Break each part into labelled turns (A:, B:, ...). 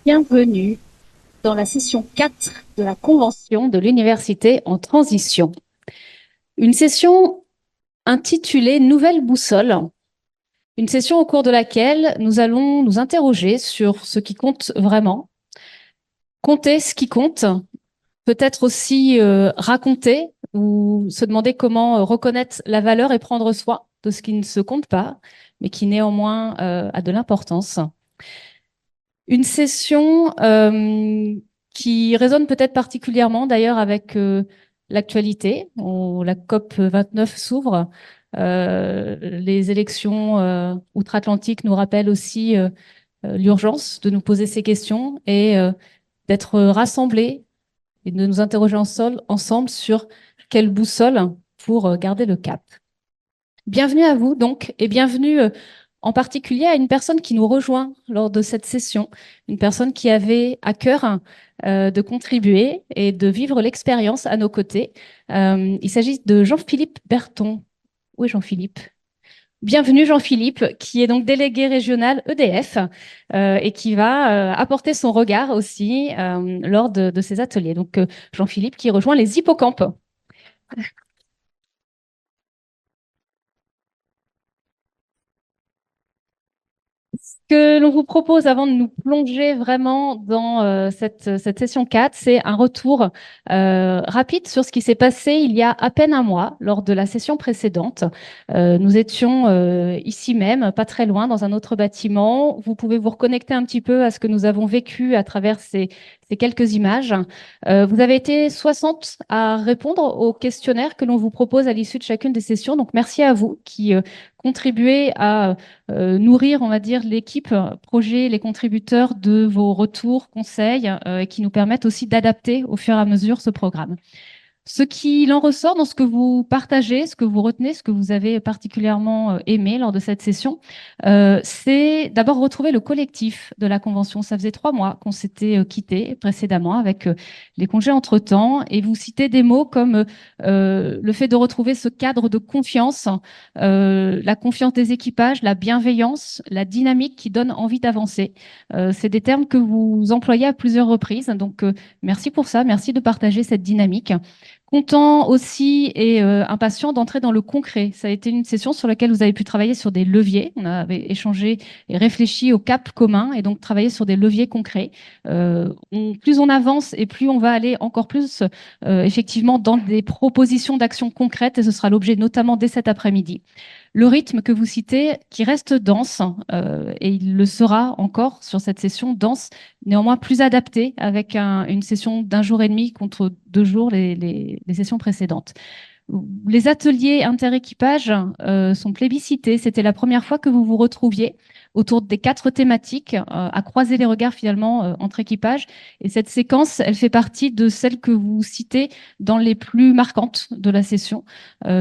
A: Bienvenue dans la session 4 de la Convention de l'Université en transition. Une session intitulée Nouvelle boussole, une session au cours de laquelle nous allons nous interroger sur ce qui compte vraiment, compter ce qui compte, peut-être aussi raconter ou se demander comment reconnaître la valeur et prendre soin de ce qui ne se compte pas, mais qui néanmoins a de l'importance. Une session qui résonne peut-être particulièrement d'ailleurs avec l'actualité. La COP29 s'ouvre. Les élections outre-Atlantique nous rappellent aussi l'urgence de nous poser ces questions et d'être rassemblés et de nous interroger ensemble sur quelle boussole pour garder le cap. Bienvenue à vous donc et bienvenue en particulier à une personne qui nous rejoint lors de cette session, une personne qui avait à cœur de contribuer et de vivre l'expérience à nos côtés. Il s'agit de Jean-Philippe Berton. Où est Jean-Philippe? Bienvenue Jean-Philippe, qui est donc délégué régional EDF et qui va apporter son regard aussi lors de ces ateliers. Donc Jean-Philippe qui rejoint les hippocampes. Que l'on vous propose avant de nous plonger vraiment dans cette session 4, c'est un retour rapide sur ce qui s'est passé il y a à peine un mois lors de la session précédente. Nous étions ici même, pas très loin, dans un autre bâtiment. Vous pouvez vous reconnecter un petit peu à ce que nous avons vécu à travers ces quelques images. Vous avez été 60 à répondre au questionnaire que l'on vous propose à l'issue de chacune des sessions. Donc merci à vous qui contribuez à nourrir, on va dire, l'équipe projet, les contributeurs de vos retours, conseils, qui nous permettent aussi d'adapter au fur et à mesure ce programme. Ce qu'il en ressort dans ce que vous partagez, ce que vous retenez, ce que vous avez particulièrement aimé lors de cette session, c'est d'abord retrouver le collectif de la Convention. Ça faisait 3 mois qu'on s'était quitté précédemment avec les congés entre-temps, et vous citez des mots comme le fait de retrouver ce cadre de confiance, la confiance des équipages, la bienveillance, la dynamique qui donne envie d'avancer. C'est des termes que vous employez à plusieurs reprises, donc merci pour ça, merci de partager cette dynamique. Content aussi et impatient d'entrer dans le concret. Ça a été une session sur laquelle vous avez pu travailler sur des leviers. On avait échangé et réfléchi au cap commun et donc travailler sur des leviers concrets. Plus on avance et plus on va aller encore plus effectivement dans des propositions d'actions concrètes, et ce sera l'objet notamment dès cet après-midi. Le rythme que vous citez, qui reste dense, et il le sera encore sur cette session dense, néanmoins plus adapté avec une session d'1 jour et demi contre 2 jours les sessions précédentes. Les ateliers interéquipage sont plébiscités. C'était la première fois que vous vous retrouviez autour des 4 thématiques, à croiser les regards finalement entre équipages. Et cette séquence, elle fait partie de celles que vous citez dans les plus marquantes de la session.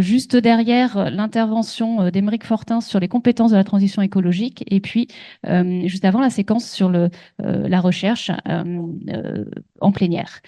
A: Juste derrière l'intervention d'Aymeric Fortin sur les compétences de la transition écologique, et puis juste avant la séquence sur la recherche en plénière.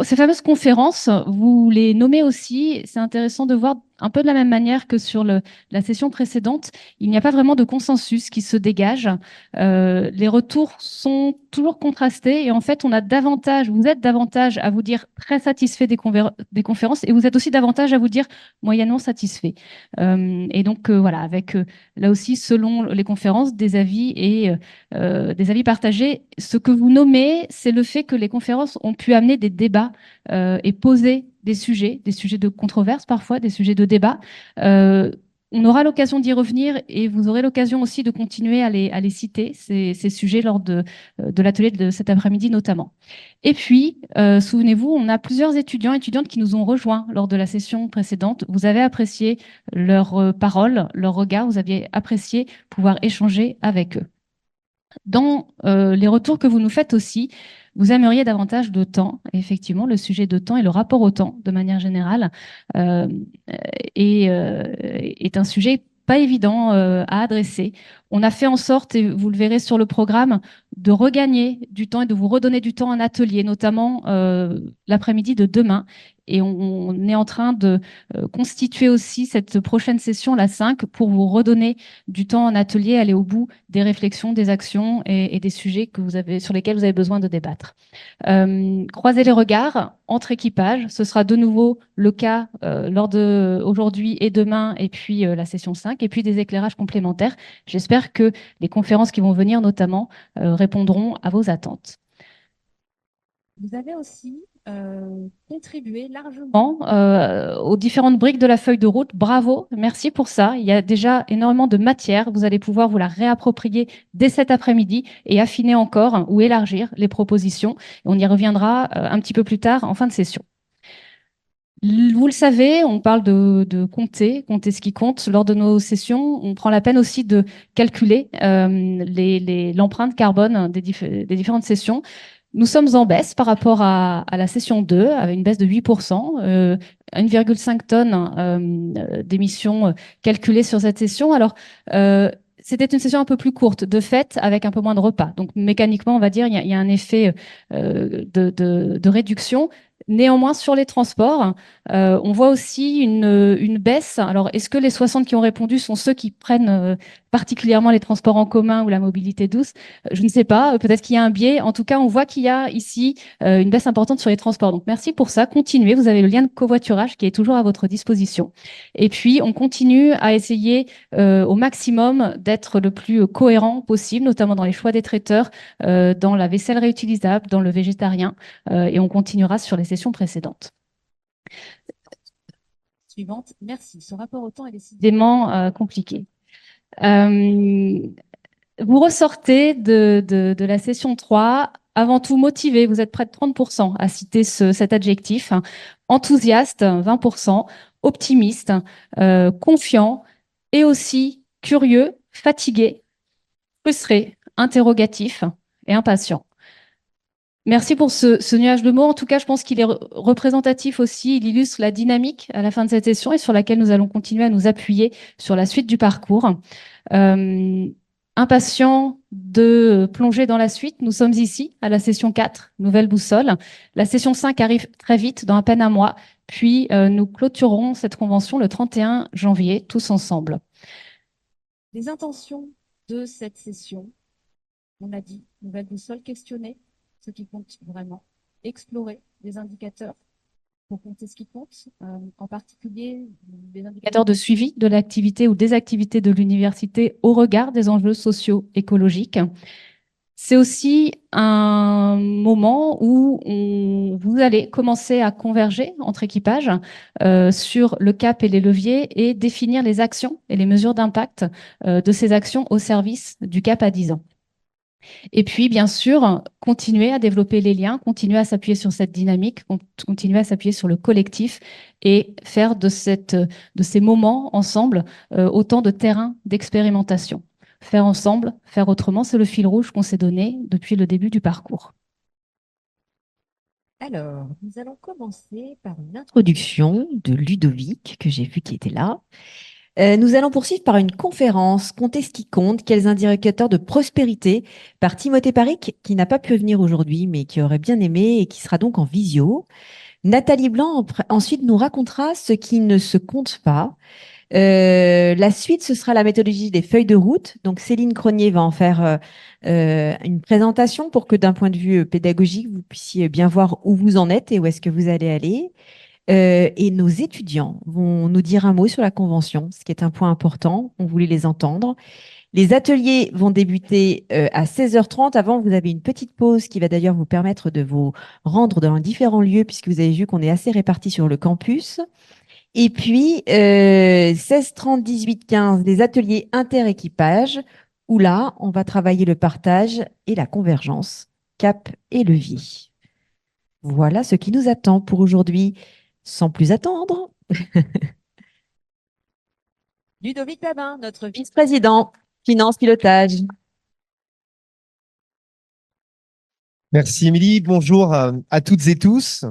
A: Ces fameuses conférences, vous les nommez aussi, c'est intéressant de voir un peu de la même manière que sur la session précédente, il n'y a pas vraiment de consensus qui se dégage. Les retours sont toujours contrastés et en fait, vous êtes davantage à vous dire très satisfait des conférences et vous êtes aussi davantage à vous dire moyennement satisfait. Et donc voilà, avec là aussi, selon les conférences, des avis et des avis partagés. Ce que vous nommez, c'est le fait que les conférences ont pu amener des débats et poser des sujets de controverse parfois, des sujets de débat. On aura l'occasion d'y revenir et vous aurez l'occasion aussi de continuer à les citer, ces sujets, lors de l'atelier de cet après-midi notamment. Et puis, souvenez-vous, on a plusieurs étudiants et étudiantes qui nous ont rejoints lors de la session précédente. Vous avez apprécié leurs paroles, leurs regards, vous aviez apprécié pouvoir échanger avec eux. Dans les retours que vous nous faites aussi, vous aimeriez davantage de temps. Et effectivement, le sujet de temps et le rapport au temps, de manière générale, est un sujet pas évident à adresser. On a fait en sorte, et vous le verrez sur le programme, de regagner du temps et de vous redonner du temps en atelier, notamment l'après-midi de demain. Et on est en train de constituer aussi cette prochaine session, la 5, pour vous redonner du temps en atelier, aller au bout des réflexions, des actions et des sujets sur lesquels vous avez besoin de débattre. Croiser les regards entre équipages, ce sera de nouveau le cas lors de aujourd'hui et demain, et puis la session 5, et puis des éclairages complémentaires. J'espère que les conférences qui vont venir notamment répondront à vos attentes. Vous avez aussi contribué largement aux différentes briques de la feuille de route. Bravo, merci pour ça. Il y a déjà énormément de matière. Vous allez pouvoir vous la réapproprier dès cet après-midi et affiner encore ou élargir les propositions. On y reviendra un petit peu plus tard en fin de session. Vous le savez, on parle de compter ce qui compte. Lors de nos sessions, on prend la peine aussi de calculer l'empreinte carbone des différentes sessions. Nous sommes en baisse par rapport à la session 2, avec une baisse de 8%, 1,5 tonnes d'émissions calculées sur cette session. Alors, c'était une session un peu plus courte, de fait, avec un peu moins de repas. Donc, mécaniquement, on va dire, il y a un effet de réduction. Néanmoins, sur les transports, on voit aussi une baisse. Alors, est-ce que les 60 qui ont répondu sont ceux qui prennent particulièrement les transports en commun ou la mobilité douce? Je ne sais pas, peut-être qu'il y a un biais. En tout cas, on voit qu'il y a ici une baisse importante sur les transports. Donc, merci pour ça. Continuez. Vous avez le lien de covoiturage qui est toujours à votre disposition. Et puis, on continue à essayer au maximum d'être le plus cohérent possible, notamment dans les choix des traiteurs, dans la vaisselle réutilisable, dans le végétarien. Et on continuera sur les sessions précédentes. Suivante, merci. Ce rapport au temps est décidément compliqué. Vous ressortez de la session 3, avant tout motivé, vous êtes près de 30% à citer cet adjectif, enthousiaste, 20%, optimiste, confiant, et aussi curieux, fatigué, frustré, interrogatif et impatient. Merci pour ce nuage de mots. En tout cas, je pense qu'il est représentatif aussi. Il illustre la dynamique à la fin de cette session et sur laquelle nous allons continuer à nous appuyer sur la suite du parcours. Impatient de plonger dans la suite, nous sommes ici à la session 4, nouvelle boussole. La session 5 arrive très vite, dans à peine un mois. Puis nous clôturerons cette convention le 31 janvier, tous ensemble. Les intentions de cette session, on a dit, nouvelle boussole, questionner ce qui compte vraiment, explorer des indicateurs pour compter ce qui compte, en particulier des indicateurs de suivi de l'activité ou des activités de l'université au regard des enjeux sociaux écologiques. C'est aussi un moment où vous allez commencer à converger entre équipages sur le cap et les leviers et définir les actions et les mesures d'impact de ces actions au service du cap à 10 ans. Et puis, bien sûr, continuer à développer les liens, continuer à s'appuyer sur cette dynamique, continuer à s'appuyer sur le collectif et faire de ces moments ensemble autant de terrains d'expérimentation. Faire ensemble, faire autrement, c'est le fil rouge qu'on s'est donné depuis le début du parcours.
B: Alors, nous allons commencer par une introduction de Ludovic, que j'ai vu qui était là. Nous allons poursuivre par une conférence Comptez ce qui compte, quels indicateurs de prospérité, par Timothée Paric, qui n'a pas pu venir aujourd'hui, mais qui aurait bien aimé et qui sera donc en visio. Nathalie Blanc ensuite nous racontera ce qui ne se compte pas. La suite, ce sera la méthodologie des feuilles de route. Donc, Céline Cronier va en faire une présentation pour que d'un point de vue pédagogique, vous puissiez bien voir où vous en êtes et où est-ce que vous allez aller. Et nos étudiants vont nous dire un mot sur la convention, ce qui est un point important. On voulait les entendre. Les ateliers vont débuter à 16h30. Avant, vous avez une petite pause qui va d'ailleurs vous permettre de vous rendre dans différents lieux, puisque vous avez vu qu'on est assez répartis sur le campus. Et puis, 16h30, 18h15, les ateliers inter-équipage, où là, on va travailler le partage et la convergence, cap et levier. Voilà ce qui nous attend pour aujourd'hui. Sans plus attendre, Ludovic Babin, notre vice-président, finance pilotage.
C: Merci Émilie, bonjour à toutes et tous.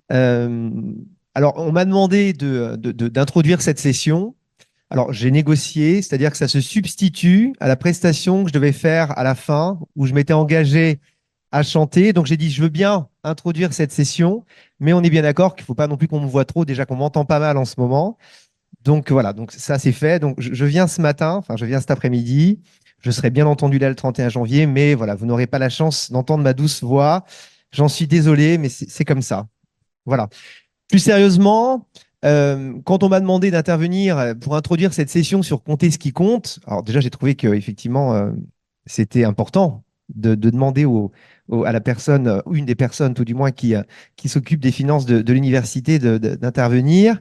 C: Alors, on m'a demandé d'introduire cette session. Alors, j'ai négocié, c'est-à-dire que ça se substitue à la prestation que je devais faire à la fin, où je m'étais engagé à chanter. Donc, j'ai dit, je veux bien introduire cette session, mais on est bien d'accord qu'il ne faut pas non plus qu'on me voit trop, déjà qu'on m'entend pas mal en ce moment. Donc, voilà, donc ça, c'est fait. Donc, je viens ce matin, enfin, je viens cet après-midi. Je serai bien entendu là le 31 janvier, mais voilà, vous n'aurez pas la chance d'entendre ma douce voix. J'en suis désolé, mais c'est comme ça. Voilà. Plus sérieusement, quand on m'a demandé d'intervenir pour introduire cette session sur compter ce qui compte, alors déjà j'ai trouvé que effectivement c'était important de demander à la personne, ou une des personnes tout du moins qui s'occupe des finances de l'université d'intervenir.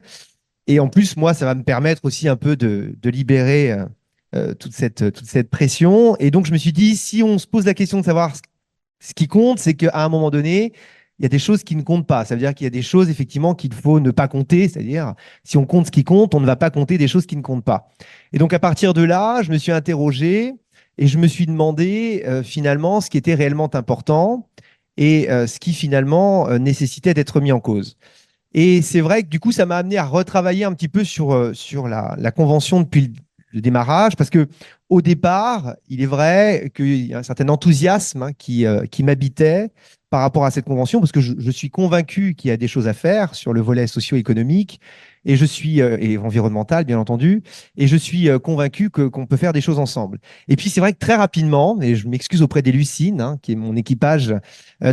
C: Et en plus, moi, ça va me permettre aussi un peu de libérer toute cette pression. Et donc je me suis dit, si on se pose la question de savoir ce qui compte, c'est qu'à un moment donné, il y a des choses qui ne comptent pas. Ça veut dire qu'il y a des choses, effectivement, qu'il faut ne pas compter. C'est-à-dire, si on compte ce qui compte, on ne va pas compter des choses qui ne comptent pas. Et donc, à partir de là, je me suis interrogé et je me suis demandé, finalement, ce qui était réellement important et ce qui, finalement, nécessitait d'être mis en cause. Et c'est vrai que du coup, ça m'a amené à retravailler un petit peu sur la convention depuis le démarrage, parce que au départ, il est vrai qu'il y a un certain enthousiasme qui m'habitait par rapport à cette convention, parce que je suis convaincu qu'il y a des choses à faire sur le volet socio-économique et et environnemental, bien entendu, et je suis convaincu qu'on peut faire des choses ensemble. Et puis c'est vrai que très rapidement, et je m'excuse auprès des Lucines, qui est mon équipage,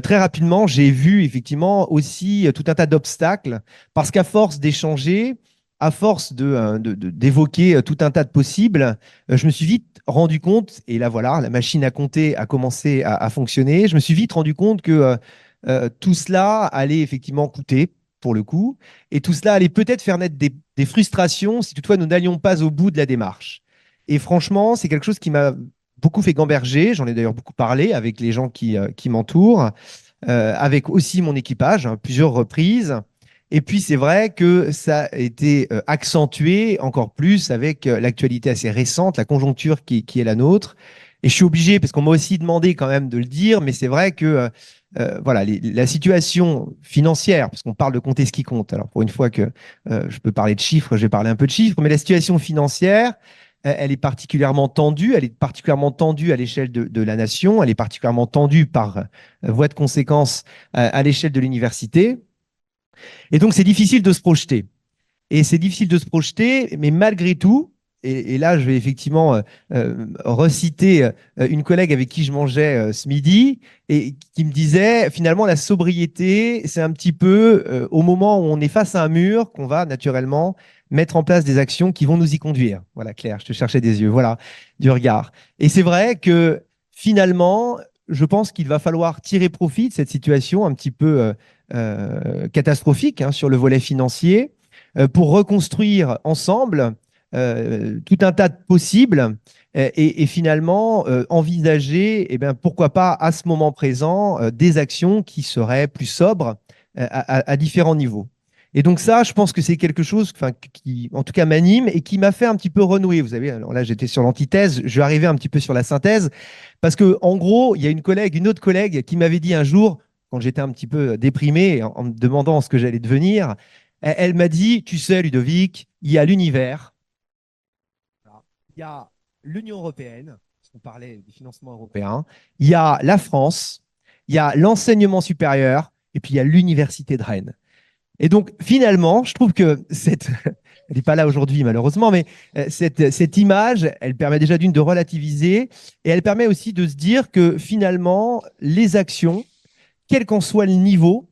C: très rapidement, j'ai vu effectivement aussi tout un tas d'obstacles, parce qu'à force d'échanger, à force d'évoquer tout un tas de possibles, je me suis vite rendu compte, et là voilà, la machine à compter a commencé à fonctionner, je me suis vite rendu compte que tout cela allait effectivement coûter, pour le coup, et tout cela allait peut-être faire naître des frustrations si toutefois nous n'allions pas au bout de la démarche. Et franchement, c'est quelque chose qui m'a beaucoup fait gamberger, j'en ai d'ailleurs beaucoup parlé avec les gens qui m'entourent, avec aussi mon équipage, plusieurs reprises. Et puis c'est vrai que ça a été accentué encore plus avec l'actualité assez récente, la conjoncture qui est la nôtre. Et je suis obligé, parce qu'on m'a aussi demandé quand même de le dire, mais c'est vrai que voilà, la situation financière, parce qu'on parle de compter ce qui compte. Alors pour une fois que je peux parler de chiffres, je vais parler un peu de chiffres, mais la situation financière, elle est particulièrement tendue. Elle est particulièrement tendue à l'échelle de la nation. Elle est particulièrement tendue par voie de conséquence à l'échelle de l'université. Et donc, c'est difficile de se projeter. Et c'est difficile de se projeter, mais malgré tout, et là, je vais effectivement reciter une collègue avec qui je mangeais ce midi et qui me disait, finalement, la sobriété, c'est un petit peu au moment où on est face à un mur qu'on va naturellement mettre en place des actions qui vont nous y conduire. Voilà, Claire, je te cherchais des yeux, voilà, du regard. Et c'est vrai que finalement, je pense qu'il va falloir tirer profit de cette situation un petit peu catastrophique sur le volet financier pour reconstruire ensemble tout un tas de possibles et finalement envisager, eh bien, pourquoi pas à ce moment présent, des actions qui seraient plus sobres à différents niveaux. Et donc ça, je pense que c'est quelque chose qui, en tout cas, m'anime et qui m'a fait un petit peu renouer. Vous savez, alors là, j'étais sur l'antithèse, je vais arriver un petit peu sur la synthèse, parce que en gros, il y a une autre collègue qui m'avait dit un jour, quand j'étais un petit peu déprimé, en me demandant ce que j'allais devenir, elle m'a dit, tu sais, Ludovic, il y a l'univers, il y a l'Union européenne, parce qu'on parlait des financements européens, il y a la France, il y a l'enseignement supérieur, et puis il y a l'université de Rennes. Et donc, finalement, je trouve que elle n'est pas là aujourd'hui, malheureusement, mais cette image, elle permet déjà de relativiser, et elle permet aussi de se dire que finalement, les actions, quel qu'en soit le niveau,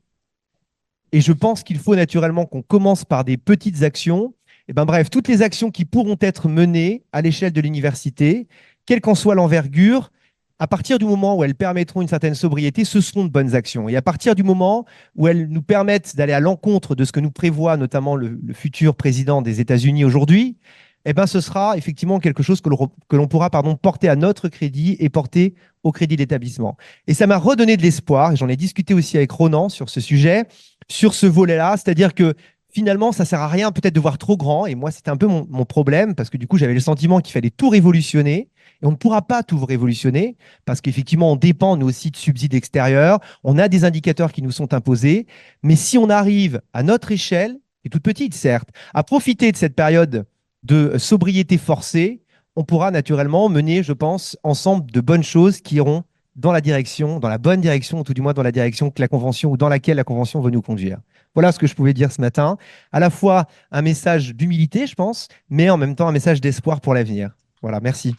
C: et je pense qu'il faut naturellement qu'on commence par des petites actions. Et ben bref, toutes les actions qui pourront être menées à l'échelle de l'université, quelle qu'en soit l'envergure, à partir du moment où elles permettront une certaine sobriété, ce seront de bonnes actions. Et à partir du moment où elles nous permettent d'aller à l'encontre de ce que nous prévoit notamment le futur président des États-Unis aujourd'hui, eh ben ce sera effectivement quelque chose que l'on pourra porter à notre crédit et porter au crédit de l'établissement. Et ça m'a redonné de l'espoir, et j'en ai discuté aussi avec Ronan sur ce sujet, sur ce volet-là, c'est-à-dire que finalement, ça ne sert à rien peut-être de voir trop grand, et moi, c'était un peu mon problème, parce que du coup, j'avais le sentiment qu'il fallait tout révolutionner, et on ne pourra pas tout révolutionner, parce qu'effectivement, on dépend, nous aussi, de subsides extérieurs, on a des indicateurs qui nous sont imposés, mais si on arrive à notre échelle, et toute petite certes, à profiter de cette période de sobriété forcée, on pourra naturellement mener, je pense, ensemble de bonnes choses qui iront dans la direction, dans la bonne direction, ou tout du moins dans la direction que la Convention ou dans laquelle la Convention veut nous conduire. Voilà ce que je pouvais dire ce matin. À la fois un message d'humilité, je pense, mais en même temps un message d'espoir pour l'avenir. Voilà, merci.